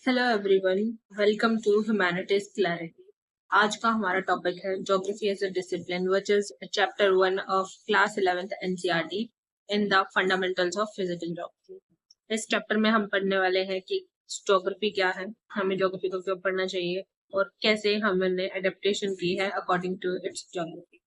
Hello everyone, welcome to humanities clarity. आज का हमारा टॉपिक है geography as a discipline which is chapter 1 of class 11th NCERT in the fundamentals of physical geography. इस chapter में हम पढ़ने वाले हैं कि ज्योग्राफी क्या है, हमें ज्योग्राफी को क्यों पढ़ना चाहिए और कैसे हमने एडेप्टेशन की है अकॉर्डिंग टू इट्स ज्योग्राफी।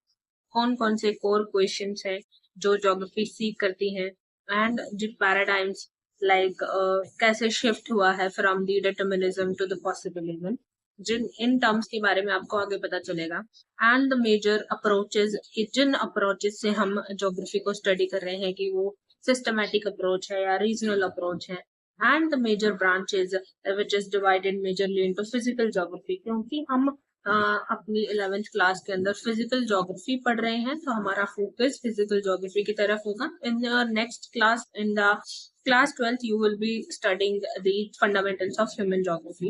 कौन कौन से कोर क्वेश्चंस हैं जो ज्योग्राफी सीख करती है एंड जो पैराडाइम्स कैसे शिफ्ट हुआ है from the determinism to the possibilism, जिन इन टर्म्स के बारे में आपको आगे पता चलेगा। एंड द मेजर अप्रोचेस कि जिन अप्रोचेस से हम ज्योग्राफी को स्टडी कर रहे हैं कि वो सिस्टमैटिक अप्रोच है या रीजनल अप्रोच है। And the major branches which is divided majorly into physical geography, क्योंकि हम अपनी 11th क्लास के अंदर फिजिकल ज्योग्राफी पढ़ रहे हैं तो हमारा फोकस फिजिकल ज्योग्राफी की तरफ होगा। In next class, in the class 12th, you will be studying the fundamentals of human geography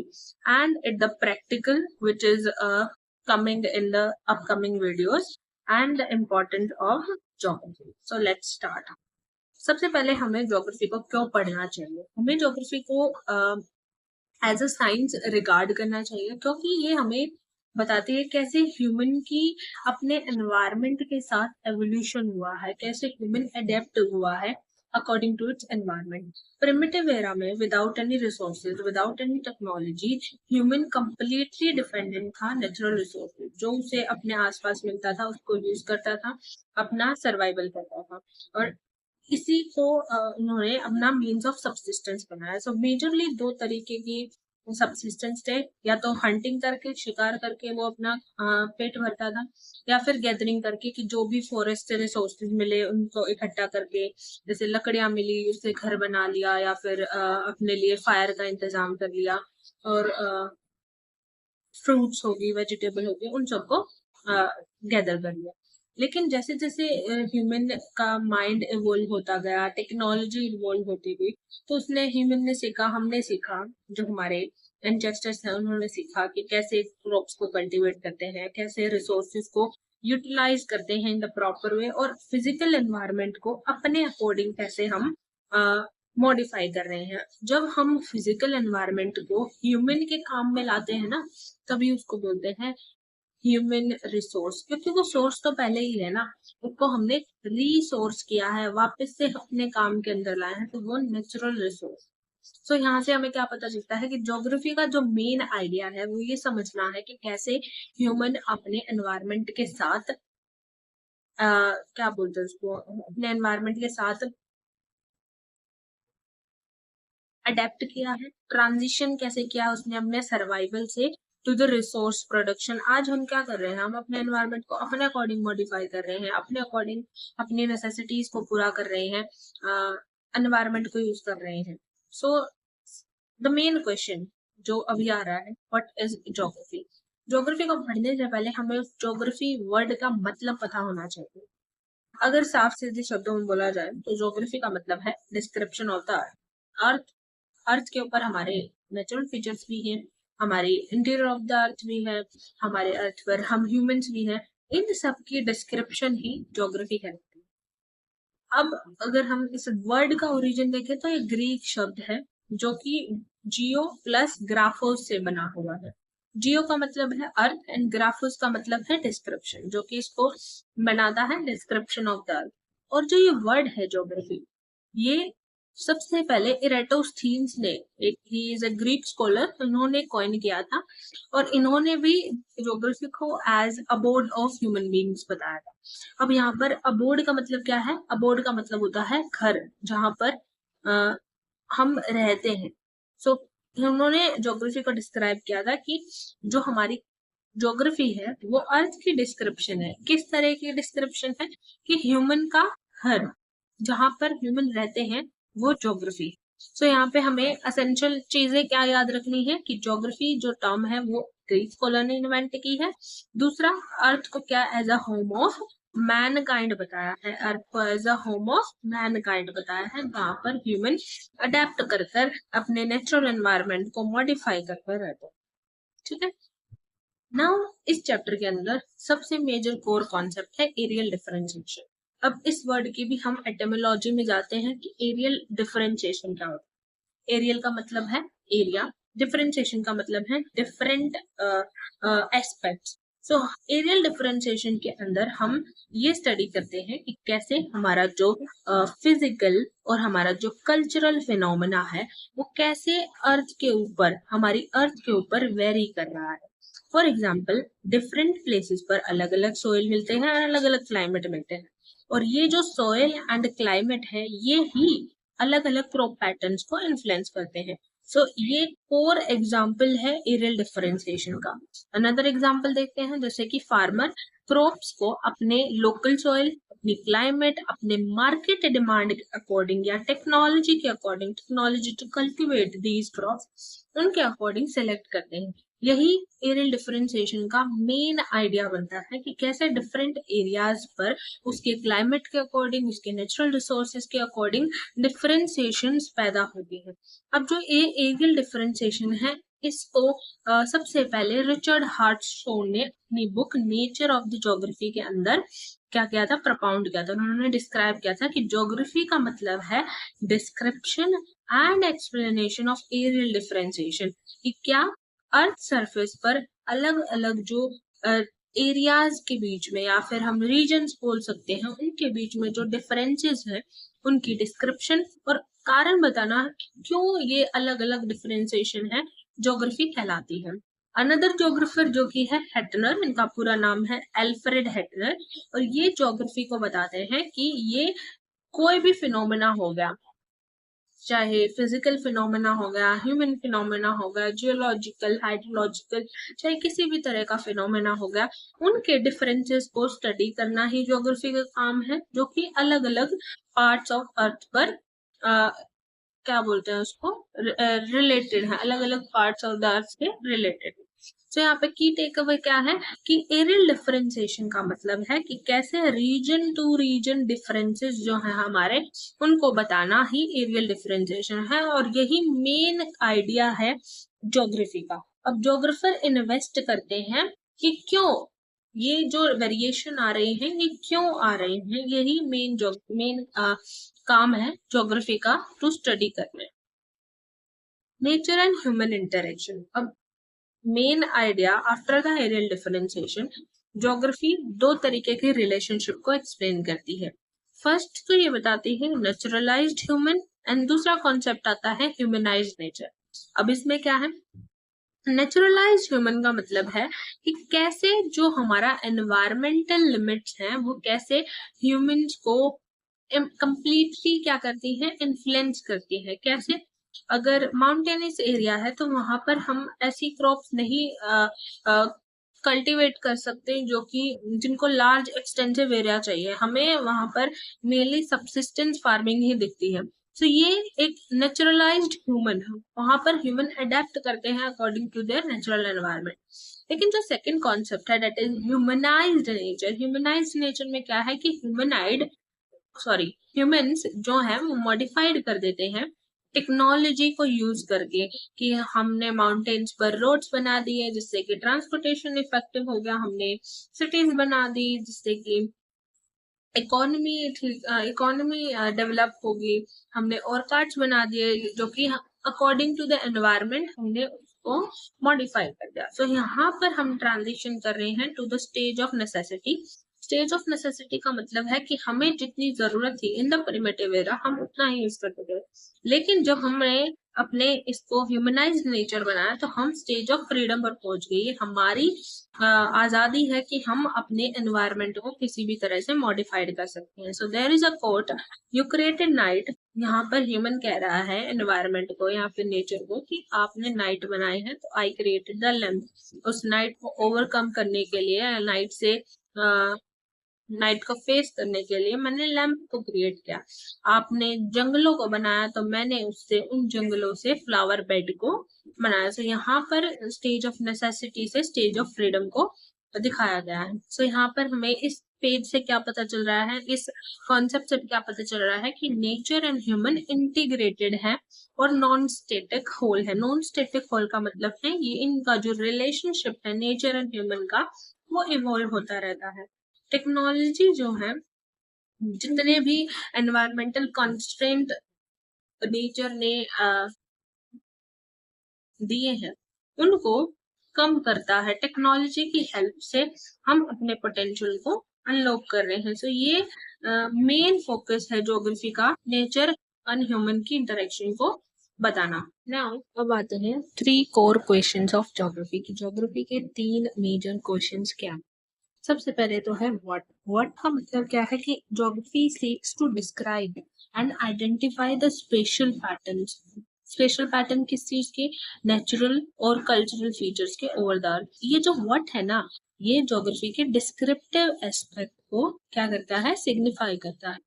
and the practical which is coming in the upcoming videos and the importance of geography. So let's start. सबसे पहले हमें geography को क्यों पढ़ना चाहिए? हमें geography को as a science regard करना चाहिए क्योंकि ये हमें बताती है कैसे ह्यूमन की अपने एनवायरनमेंट के साथ एवोल्यूशन हुआ है, कैसे ह्यूमन अडेप्ट हुआ है according to its environment. Primitive era में without any resources, without any technology, human completely dependent था नेचुरल रिसोर्सेज, जो उसे अपने आसपास मिलता था उसको यूज करता था, अपना सर्वाइवल करता था और इसी को उन्होंने अपना मीन्स ऑफ सब्सिस्टेंस बनाया। सो मेजरली दो तरीके की सब्सिस्टेंस थे, या तो हंटिंग करके, शिकार करके वो अपना पेट भरता था, या फिर गैदरिंग करके कि जो भी फॉरेस्ट से रिसोर्सेज मिले उनको इकट्ठा करके, जैसे लकड़ियां मिली उससे घर बना लिया या फिर अपने लिए फायर का इंतजाम कर लिया और फ्रूट्स होगी, वेजिटेबल होगी, उन सबको गैदर कर लिया। लेकिन जैसे जैसे ह्यूमन का माइंड इवोल्व होता गया, टेक्नोलॉजी इवोल्व होती गई, तो उसने ह्यूमन ने सीखा, हमने सीखा, जो हमारे एंसेस्टर्स हैं उन्होंने सीखा कि कैसे क्रॉप्स को कल्टीवेट करते हैं, कैसे रिसोर्सेज को यूटिलाइज करते हैं इन द प्रॉपर वे, और फिजिकल एनवायरनमेंट को अपने अकॉर्डिंग कैसे हम मॉडिफाई कर रहे हैं। जब हम फिजिकल एनवायरनमेंट को ह्यूमन के काम में लाते हैं ना, तभी उसको बोलते हैं ह्यूमन रिसोर्स, क्योंकि वो सोर्स तो पहले ही है ना, उसको हमने रिसोर्स किया है, वापस से अपने काम के अंदर लाए हैं, तो वो नेचुरल रिसोर्स। सो यहाँ से हमें क्या पता चलता है कि ज्योग्राफी का जो मेन आइडिया है वो ये समझना है कि कैसे ह्यूमन अपने एनवायरनमेंट के साथ क्या बोलते हैं उसको, अपने एनवायरनमेंट के साथ अडेप्ट किया है, ट्रांजिशन कैसे किया है उसने अपने सर्वाइवल से टू द रिसोर्स प्रोडक्शन। आज हम क्या कर रहे हैं, हम अपने एनवायरनमेंट को अपने अकॉर्डिंग मॉडिफाई कर रहे हैं, अपने अकॉर्डिंग अपनी नेसेसिटीज को पूरा कर रहे हैं, एनवायरनमेंट को यूज कर रहे हैं। सो द मेन क्वेश्चन जो अभी आ रहा है, व्हाट इज ज्योग्राफी? ज्योग्राफी को पढ़ने से पहले हमें उस ज्योग्राफी वर्ड का मतलब पता होना चाहिए। अगर साफ सीधे शब्दों में बोला जाए तो ज्योग्राफी का मतलब है डिस्क्रिप्शन ऑफ द अर्थ। अर्थ, अर्थ के ऊपर हमारे नेचुरल फीचर्स भी हैं, हमारी इंटीरियर ऑफ द अर्थ भी है, हमारे अर्थ पर हम ह्यूमंस भी हैं, इन सब की डिस्क्रिप्शन ही ज्योग्राफी कहलाती है। अब अगर हम इस वर्ड का ओरिजिन देखें तो ये ग्रीक शब्द है जो कि जियो प्लस ग्राफोस से बना हुआ है। जियो का मतलब है अर्थ एंड ग्राफोस का मतलब है डिस्क्रिप्शन, जो कि इसको बनाता है डिस्क्रिप्शन ऑफ द अर्थ। और जो ये वर्ड है ज्योग्राफी, ये सबसे पहले इरेटोस्थीन्स ने, एक ही इज अ ग्रीक स्कॉलर, इन्होंने कॉइन किया था और इन्होंने भी ज्योग्राफी को as abode of human beings बताया था। अब यहाँ पर अबोर्ड का मतलब क्या है? अबोर्ड का मतलब होता है घर, जहां पर हम रहते हैं। सो उन्होंने ज्योग्राफी को डिस्क्राइब किया था कि जो हमारी ज्योग्राफी है वो अर्थ की डिस्क्रिप्शन है। किस तरह की डिस्क्रिप्शन है? कि ह्यूमन का घर, जहां पर ह्यूमन रहते हैं, वो ज्योग्राफी। सो यहाँ पे हमें असेंशियल चीजें क्या याद रखनी है कि ज्योग्राफी जो टर्म है वो ग्रीक स्कॉलर ने इन्वेंट की है। दूसरा, अर्थ को क्या as a home of mankind बताया है, अर्थ को as a home of mankind बताया है, जहाँ पर ह्यूमन अडेप्ट कर कर अपने नेचुरल एनवायरनमेंट को मॉडिफाई कर कर रहते हैं। ठीक है। नाउ इस चैप्टर के अंदर सबसे मेजर कोर कॉन्सेप्ट है एरियल डिफरेंशिएशन। अब इस वर्ड की भी हम एटिमोलॉजी में जाते हैं कि एरियल डिफरेंशिएशन क्या होता है। एरियल का मतलब है एरिया, डिफरेंशिएशन का मतलब है डिफरेंट एस्पेक्ट्स। सो एरियल डिफरेंशिएशन के अंदर हम ये स्टडी करते हैं कि कैसे हमारा जो फिजिकल और हमारा जो कल्चरल फिनोमेना है वो कैसे अर्थ के ऊपर, हमारी अर्थ के ऊपर वेरी कर रहा है। फॉर एग्जाम्पल, डिफरेंट प्लेसेस पर अलग अलग सोइल मिलते हैं और अलग अलग क्लाइमेट मिलते हैं, और ये जो सोइल एंड क्लाइमेट है ये ही अलग अलग क्रॉप पैटर्न्स को इन्फ्लुएंस करते हैं। सो ये कोर एग्जाम्पल है एरियल डिफरेंशिएशन का। अनदर एग्जाम्पल देखते हैं, जैसे कि फार्मर क्रॉप्स को अपने लोकल सॉइल, अपनी क्लाइमेट, अपने मार्केट डिमांड के अकॉर्डिंग या टेक्नोलॉजी के according, technology to cultivate these crops, उनके अकॉर्डिंग सेलेक्ट करते हैं। यही एरियल डिफरेंशिएशन का मेन आइडिया बनता है कि कैसे डिफरेंट एरियाज पर उसके क्लाइमेट के अकॉर्डिंग, उसके नेचुरल रिसोर्सेज के अकॉर्डिंग डिफरेंशिएशन पैदा होती है। अब जो एरियल डिफरेंशिएशन है इसको सबसे पहले रिचर्ड हार्टस्टोन ने अपनी book nature of the geography के अंदर क्या किया था, प्रपाउंड किया था। उन्होंने डिस्क्राइब किया था कि ज्योग्राफी का मतलब है description and explanation of areal differentiation, कि क्या अर्थ सरफेस पर अलग अलग जो एरियाज के बीच में या फिर हम रीजन्स बोल सकते हैं उनके बीच में जो डिफरेंसेस है उनकी डिस्क्रिप्शन और कारण बताना क्यों ये अलग अलग डिफरेंशिएशन है ज्योग्राफी कहलाती है। अनदर ज्योग्राफर जो कि है हेटनर, इनका पूरा नाम है एल्फ्रेड हेटनर, और ये ज्योग्राफी को बताते हैं कि ये कोई भी फिनोमेना हो गया, चाहे फिजिकल फिनोमेना हो गया, ह्यूमन फिनोमेना हो गया, जियोलॉजिकल, हाइड्रोलॉजिकल, चाहे किसी भी तरह का फिनोमेना हो गया, उनके डिफरेंसेस को स्टडी करना ही ज्योग्राफी का काम है, जो कि अलग अलग पार्ट्स ऑफ अर्थ पर क्या बोलते हैं उसको, रिलेटेड है, अलग अलग पार्ट्स ऑफ द अर्थ के रिलेटेड। तो यहाँ पे की टेक अवे क्या है कि एरियल डिफरेंशिएशन का मतलब है कि कैसे रीजन टू रीजन डिफरेंसेस जो है हमारे, उनको बताना ही एरियल डिफरेंशिएशन है, और यही मेन आइडिया है ज्योग्राफी का। अब ज्योग्राफर इन्वेस्ट करते हैं कि क्यों ये जो वेरिएशन आ रहे हैं ये क्यों आ रहे हैं, यही मेन काम है ज्योग्राफी का, टू स्टडी करना। Nature and human interaction. अब main idea after the areal differentiation, geography दो तरीके के रिलेशनशिप को एक्सप्लेन करती है। फर्स्ट तो ये बताती है नेचुरलाइज्ड ह्यूमन, एंड दूसरा कॉन्सेप्ट आता है ह्यूमनाइज्ड नेचर। अब इसमें क्या है, नेचुरलाइज्ड ह्यूमन का मतलब है कि कैसे जो हमारा एनवायरमेंटल लिमिट्स हैं वो कैसे ह्यूमंस को कंप्लीटली क्या करती है, इन्फ्लुएंस करती है। कैसे, अगर माउंटेनियस एरिया है तो वहां पर हम ऐसी क्रॉप्स नहीं कल्टीवेट कर सकते जो कि जिनको लार्ज एक्सटेंसिव एरिया चाहिए, हमें वहां पर मेनली सबसिस्टेंस फार्मिंग ही दिखती है। तो ये एक नेचुरलाइज्ड ह्यूमन है, वहां पर ह्यूमन अडेप्ट करते हैं according to their natural environment. लेकिन जो सेकंड कॉन्सेप्ट है that is humanised nature. Humanised nature में क्या है कि ह्यूमंस जो है वो मॉडिफाइड कर देते हैं टेक्नोलॉजी को यूज करके, कि हमने माउंटेन्स पर रोड्स बना दिए जिससे कि ट्रांसपोर्टेशन इफेक्टिव हो गया, हमने सिटीज बना दी जिससे कि इकोनॉमी डेवलप होगी, हमने ऑर्कार्ड्स बना दिए जो कि अकॉर्डिंग टू द एनवायरनमेंट हमने उसको मॉडिफाई कर दिया। सो यहाँ पर हम ट्रांजिशन कर रहे हैं to the stage of necessity. Stage of necessity का मतलब है कि हमें जितनी जरूरत थी इन द प्रिमिटिव एरा हम उतना ही यूज करते थे, लेकिन जब हमने अपने इसको ह्यूमनाइज्ड नेचर बनाया तो हम स्टेज ऑफ फ्रीडम पर पहुंच गए। ये हमारी आजादी है कि हम अपने एनवायरनमेंट को किसी भी तरह से मॉडिफाइड कर सकते हैं। So there is a quote, you created night. यहाँ पर ह्यूमन कह रहा है एनवायरनमेंट को या फिर नेचर को कि आपने नाइट बनाए हैं, तो आई क्रिएटेड द लैम्प। उस नाइट को ओवरकम करने के लिए, नाइट को फेस करने के लिए मैंने लैम्प को क्रिएट किया। आपने जंगलों को बनाया तो मैंने उससे, उन जंगलों से फ्लावर बेड को बनाया। सो यहाँ पर स्टेज ऑफ नेसेसिटी से स्टेज ऑफ फ्रीडम को दिखाया गया है। सो यहाँ पर हमें इस पेज से क्या पता चल रहा है, इस कॉन्सेप्ट से क्या पता चल रहा है कि नेचर एंड ह्यूमन इंटीग्रेटेड है और नॉन स्टेटिक होल है। नॉन स्टेटिक होल का मतलब है ये इनका जो रिलेशनशिप है नेचर एंड ह्यूमन का वो इवॉल्व होता रहता है। टेक्नोलॉजी जो है, जितने भी एनवायरमेंटल कंस्ट्रेंट नेचर ने दिए हैं उनको कम करता है। टेक्नोलॉजी की हेल्प से हम अपने पोटेंशियल को अनलॉक कर रहे हैं। सो ये मेन फोकस है ज्योग्राफी का, नेचर एंड ह्यूमन की इंटरेक्शन को बताना। नाउ अब आते हैं 3 कोर क्वेश्चंस ऑफ ज्योग्राफी की। ज्योग्राफी के 3 मेजर क्वेश्चंस क्या। सबसे पहले तो है व्हाट का मतलब क्या है कि geography seeks to describe and identify the spatial patterns. Spatial pattern किस चीज के, नेचुरल और कल्चरल फीचर्स के ओवर द अर्थ। ये जो व्हाट है ना, ये ज्योग्राफी के डिस्क्रिप्टिव एस्पेक्ट को क्या करता है, सिग्निफाई करता है।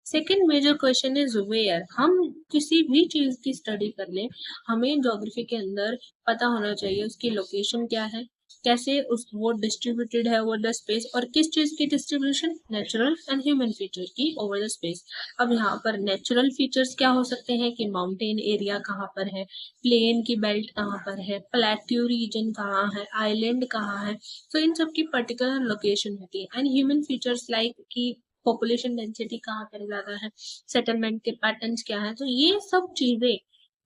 Second major question is where. हम किसी भी चीज की स्टडी कर ले, हमें ज्योग्राफी के अंदर पता होना चाहिए उसकी लोकेशन क्या है, कैसे उस वो डिस्ट्रीब्यूटेड है ओवर द स्पेस, और किस चीज की distribution, natural and human feature की ओवर द स्पेस। अब यहाँ पर नेचुरल फीचर्स क्या हो सकते हैं कि माउंटेन एरिया कहाँ पर है, प्लेन की बेल्ट कहाँ पर है, प्लेट्यू रीजन कहाँ है, आइलैंड कहाँ है। तो इन सब की पर्टिकुलर लोकेशन होती है। एंड ह्यूमन फीचर्स लाइक कि पॉपुलेशन डेंसिटी कहाँ पर ज्यादा है, सेटलमेंट के पैटर्न्स क्या है। तो ये सब चीजें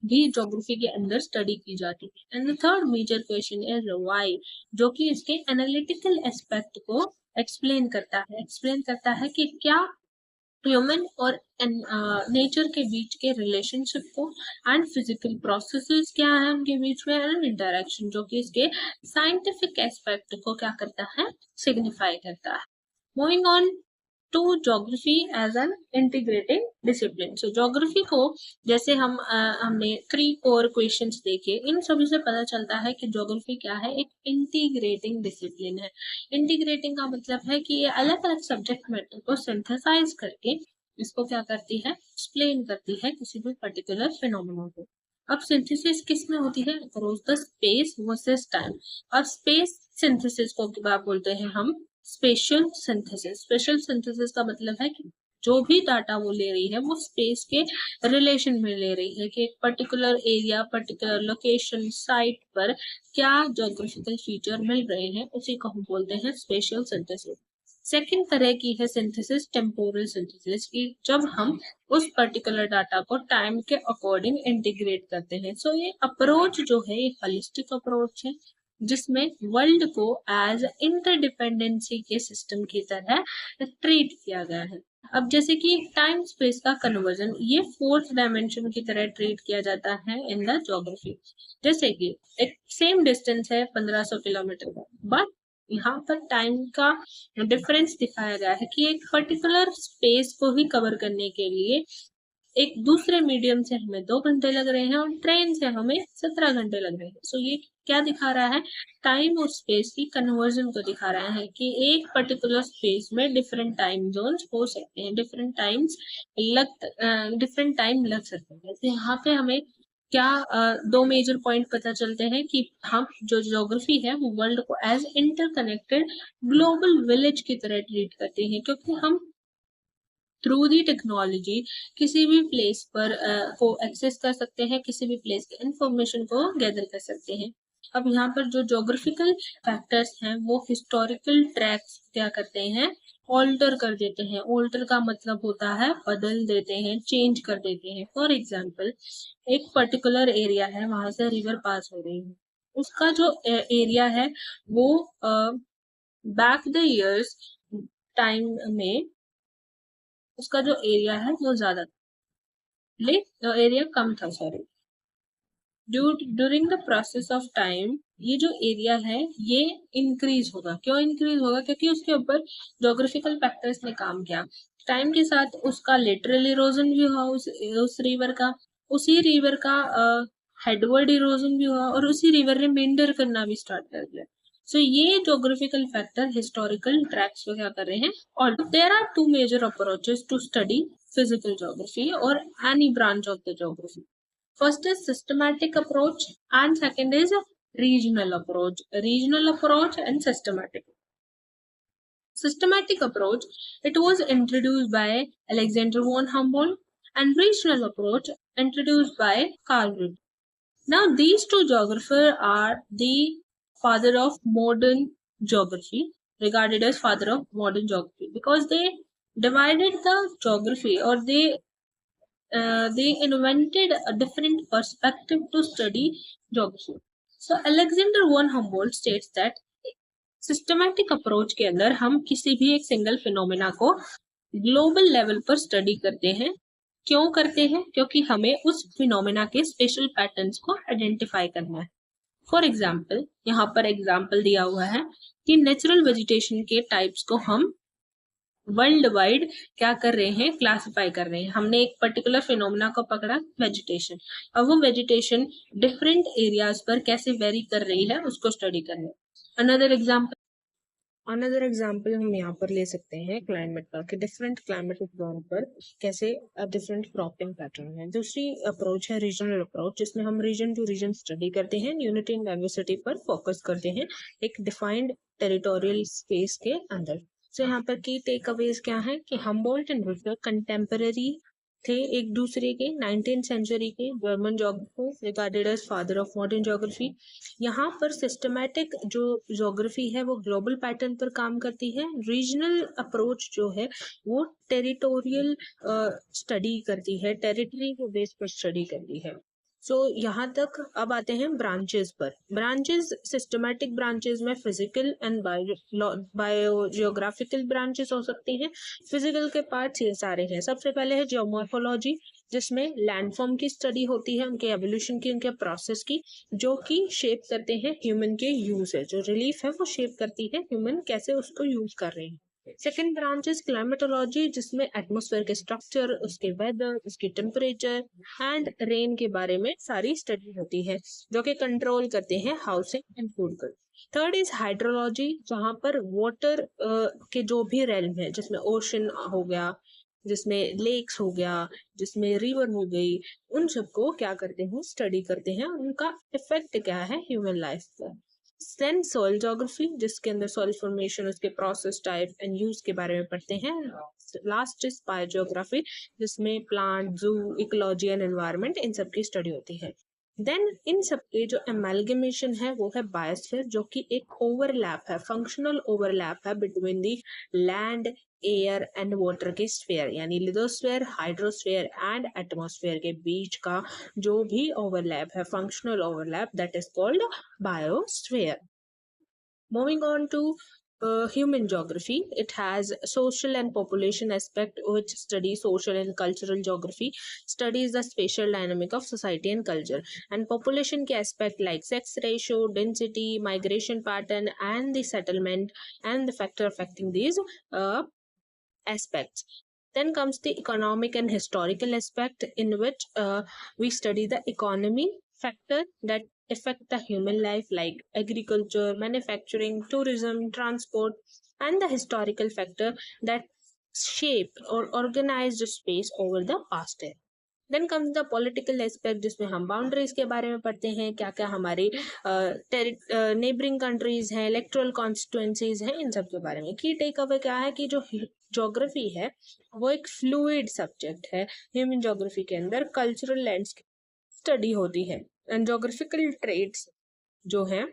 भी ज्योग्राफी के अंदर स्टडी की जाती है। And the third major question is why, जो कि इसके एनालिटिकल एस्पेक्ट को एक्सप्लेन करता है कि क्या ह्यूमन और नेचर के बीच के रिलेशनशिप को, एंड फिजिकल प्रोसेसेस क्या है उनके बीच में, एंड इंटरेक्शन, जो कि इसके साइंटिफिक एस्पेक्ट को क्या करता है, सिग्निफाई करता है। Moving on to geography as an integrating discipline. So geography को जैसे हमने 3 कोर क्वेश्चंस देखे, इन सभी से पता चलता है कि ज्योग्राफी क्या है, एक इंटीग्रेटिंग डिसिप्लिन है। इंटीग्रेटिंग का मतलब है कि ये अलग अलग सब्जेक्ट मैटर को सिंथेसाइज करके इसको क्या करती है, एक्सप्लेन करती है किसी भी पर्टिकुलर फिनोमेना को। अब सिंथेसिस किस में होती है, across the space versus time. अब स्पेस सिंथेसिस को क्या बोलते हैं हम, स्पेशल सिंथेसिस। स्पेशल सिंथेसिस का मतलब है कि जो भी डाटा वो ले रही है वो स्पेस के रिलेशन में ले रही है कि एक particular area, particular location, site पर क्या ज्योग्राफिकल फीचर मिल रहे हैं, उसी को हम बोलते हैं स्पेशल सिंथेसिस। सेकेंड तरह की है सिंथेसिस टेम्पोरल सिंथेसिस की, जब हम उस पर्टिकुलर डाटा को टाइम के अकॉर्डिंग इंटीग्रेट करते हैं। सो ये अप्रोच जो है एक होलिस्टिक अप्रोच है, जिसमें वर्ल्ड को एज इंटरडिपेंडेंसी के सिस्टम की तरह ट्रीट किया गया है। अब जैसे कि टाइम स्पेस का कन्वर्जन, ये 4th डायमेंशन की तरह ट्रीट किया जाता है इन द ज्योग्राफी। जैसे कि एक सेम डिस्टेंस है 1500 किलोमीटर का, बट यहाँ पर टाइम का डिफरेंस दिखाया गया है कि एक पर्टिकुलर स्पेस को ही कवर करने के लिए एक दूसरे मीडियम से हमें 2 घंटे लग रहे हैं और ट्रेन से हमें 17 घंटे लग रहे हैं। सो ये क्या दिखा रहा है, टाइम और स्पेस की कन्वर्जन को दिखा रहा है कि एक पर्टिकुलर स्पेस में डिफरेंट टाइम जोन्स हो सकते हैं, डिफरेंट टाइम लग सकते हैं। जैसे यहाँ पे हमें क्या 2 मेजर पॉइंट पता चलते हैं कि हम जो ज्योग्राफी है वो वर्ल्ड को एज इंटरकनेक्टेड ग्लोबल विलेज की तरह ट्रीट करते हैं, क्योंकि हम थ्रू दी टेक्नोलॉजी किसी भी प्लेस पर को एक्सेस कर सकते हैं, किसी भी प्लेस के इंफॉर्मेशन को गैदर कर सकते हैं। अब यहाँ पर जो ज्योग्राफिकल फैक्टर्स हैं वो हिस्टोरिकल ट्रैक्स क्या करते हैं, ऑल्टर कर देते हैं। ऑल्टर का मतलब होता है बदल देते हैं, चेंज कर देते हैं। फॉर एग्जाम्पल, एक पर्टिकुलर एरिया है, वहां से रिवर पास हो रही है, उसका जो एरिया है वो बैक द ईयर्स टाइम में उसका जो एरिया है वो ज्यादा था, एरिया कम था, sorry. During the process of time ये जो एरिया है ये इंक्रीज होगा। क्यों इंक्रीज होगा, क्योंकि उसके ऊपर ज्योग्राफिकल फैक्टर्स ने काम किया। टाइम के साथ उसका लिटरल इरोजन भी हुआ, उस रिवर का, उसी रिवर का हेडवर्ड इरोजन भी हुआ, और उसी रिवर ने मेंडर करना भी स्टार्ट कर दिया। सो ये ज्योग्राफिकल फैक्टर हिस्टोरिकल ट्रैक्स को क्या कर रहे हैं। और there are 2 major approaches to study physical geography or any branch of the geography. First is systematic approach and second is regional approach. Regional approach and systematic. Systematic approach, it was introduced by Alexander von Humboldt, and regional approach introduced by Carl Rudd. Now these two geographers are the father of modern geography, regarded as father of modern geography, because they divided the geography, or they they invented a different perspective to study geography. So Alexander von Humboldt states that systematic approach के अंदर हम किसी भी एक single phenomena को global level पर study करते हैं। क्यों करते हैं? क्योंकि हमें उस फिनोमेना के स्पेशल पैटर्न्स को आइडेंटिफाई करना है। फॉर एग्जाम्पल, यहाँ पर एग्जाम्पल दिया हुआ है कि नेचुरल वेजिटेशन के टाइप्स को हम वर्ल्ड वाइड क्या कर रहे हैं, क्लासिफाई कर रहे हैं। हमने एक पर्टिकुलर फिनोमेना को पकड़ा, वेजिटेशन। अब वो वेजिटेशन डिफरेंट एरियाज पर कैसे वेरी कर रही है उसको स्टडी कर रहे हैं। अनदर एग्जाम्पल हम यहाँ पर ले सकते हैं क्लाइमेट का, कि डिफरेंट क्लाइमेटिक जोन पर कैसे डिफरेंट क्रॉपिंग पैटर्न है। दूसरी अप्रोच है रीजनल अप्रोच, जिसमें हम रीजन टू रीजन स्टडी करते हैं, यूनिटी एंड डाइवर्सिटी पर फोकस करते हैं एक डिफाइंड टेरिटोरियल स्पेस के अंदर। तो यहाँ पर की टेक अवेज क्या है कि हम्बोल्ट एंड रूसवेल कंटेम्पररी थे एक दूसरे के। 19th सेंचुरी के German geographer regarded as father of modern geography. यहाँ पर सिस्टमैटिक जो ज्योग्राफी है वो ग्लोबल पैटर्न पर काम करती है। रीजनल अप्रोच जो है वो टेरिटोरियल स्टडी करती है, टेरिटरी के बेस पर स्टडी करती है। सो यहाँ तक अब आते हैं ब्रांचेस पर। ब्रांचेस सिस्टमैटिक ब्रांचेस में फिजिकल एंड बायोजियोग्राफिकल ब्रांचेस हो सकते हैं। फिजिकल के पार्ट्स ये सारे हैं। सबसे पहले है जियोमॉर्फोलॉजी, जिसमें लैंडफॉर्म की स्टडी होती है, उनके एवोल्यूशन की, उनके प्रोसेस की, जो कि शेप करते हैं ह्यूमन के यूज है। जो रिलीफ है वो शेप करती है ह्यूमन कैसे उसको यूज कर रहे हैं। सेकेंड ब्रांच इज क्लाइमेटोलॉजी, जिसमें एटमॉस्फेयर के स्ट्रक्चर, उसके वेदर, उसकी टेम्परेचर एंड रेन के बारे में सारी स्टडी होती है, जो कि कंट्रोल करते हैं हाउसिंग एंड फूड को। थर्ड इज हाइड्रोलॉजी, जहां पर वाटर के जो भी रेल्म है, जिसमें ओशन हो गया, जिसमें लेक्स हो गया, जिसमें रिवर हो गई, उन सबको क्या करते हैं, स्टडी करते हैं, उनका इफेक्ट क्या है ह्यूमन लाइफ पर। देन सॉइल ज्योग्राफी, जिसके अंदर सॉइल फॉर्मेशन, उसके प्रोसेस, टाइप एंड यूज के बारे में पढ़ते हैं। लास्ट इज बायोजियोग्राफी, जिसमें प्लांट, जू, इकोलॉजी एंड एनवायरनमेंट, इन सब की स्टडी होती है। देन इन सब के जो एमैल्गमेशन है वो है बायोस्फीयर, जो कि एक ओवरलैप है, फंक्शनल ओवरलैप है between the land, air and water के स्फीयर, यानी लिथोस्फीयर, हाइड्रोस्फीयर एंड एटमॉस्फेयर के बीच का जो भी ओवरलैप है, functional overlap, that is called biosphere. Moving on to human geography, it has social and population aspect, which studies social and cultural geography, studies the spatial dynamic of society and culture, and population के aspect like sex ratio, density, migration pattern, and the settlement, and the factor affecting these aspects. Then comes the economic and historical aspect, in which we study the economy factor that affect the human life, like agriculture, manufacturing, tourism, transport, and the historical factor that shape or organize the space over the past era. Then comes the political aspect, जिसमें हम boundaries के बारे में पढ़ते हैं, क्या क्या हमारे नेबरिंग कंट्रीज हैं, इलेक्ट्रल कॉन्स्टिट्यूएंसीज हैं, इन सब के बारे में। की टेक अवे क्या है कि जो ज्योग्राफी है वो एक फ्लूइड सब्जेक्ट है। ह्यूमन ज्योग्राफी के अंदर कल्चरल लैंडस्केप स्टडी होती है, एंड ज्योग्राफिकल ट्रेड्स जो हैं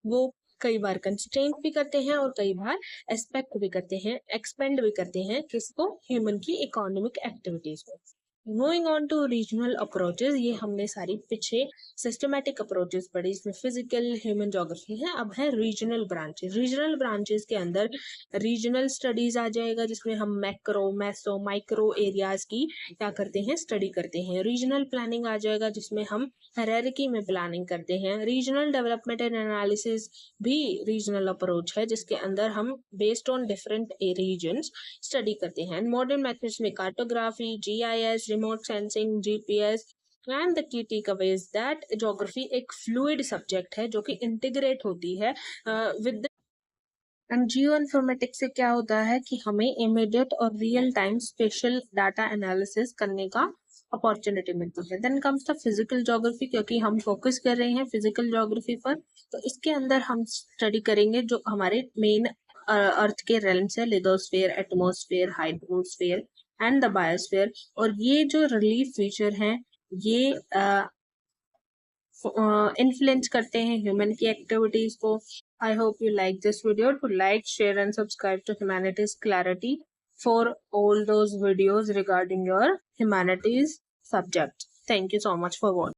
वो कई बार कंस्ट्रेंट भी करते हैं और कई बार एस्पेक्ट भी करते हैं, एक्सपेंड भी करते हैं किसको, ह्यूमन की इकोनॉमिक एक्टिविटीज को। Moving on to regional approaches, ये हमने सारी पीछे सिस्टमैटिक अप्रोचेस पढ़ी, इसमें फिजिकल, ह्यूमन ज्योग्राफी है। अब है रीजनल ब्रांचेस। रीजनल ब्रांचेस के अंदर रीजनल स्टडीज आ जाएगा, जिसमें हम मैक्रो, मेसो, माइक्रो एरियाज की क्या करते हैं, स्टडी करते हैं। रीजनल प्लानिंग आ जाएगा, जिसमें हम हायरार्की में प्लानिंग करते हैं। रीजनल डेवलपमेंट एंड एनालिसिस भी रीजनल अप्रोच है, जिसके अंदर हम based on different regions study करते हैं। मॉडर्न मेथड्स में cartography, GIS, remote sensing, GPS, and the key takeaway is that geography एक फ्लूइड सब्जेक्ट है जो कि इंटीग्रेट होती है विद एंड जियो इन्फॉर्मेटिक्स से क्या होता है कि हमें इमीडिएट और real time spatial data analysis करने का अपॉर्चुनिटी मिलती है। Then comes the physical geography, क्योंकि हम फोकस कर रहे हैं फिजिकल ज्योग्राफी पर, तो इसके अंदर हम स्टडी करेंगे जो हमारे मेन अर्थ के रेल्म्स है, lithosphere, atmosphere, hydrosphere and the biosphere. और ये जो रिलीफ फीचर हैं ये इन्फ्लुएंस करते हैं ह्यूमन की एक्टिविटीज को। I hope you like this video. To like, share and subscribe to humanities clarity. for all those videos regarding your humanities subject. Thank you so much for watching.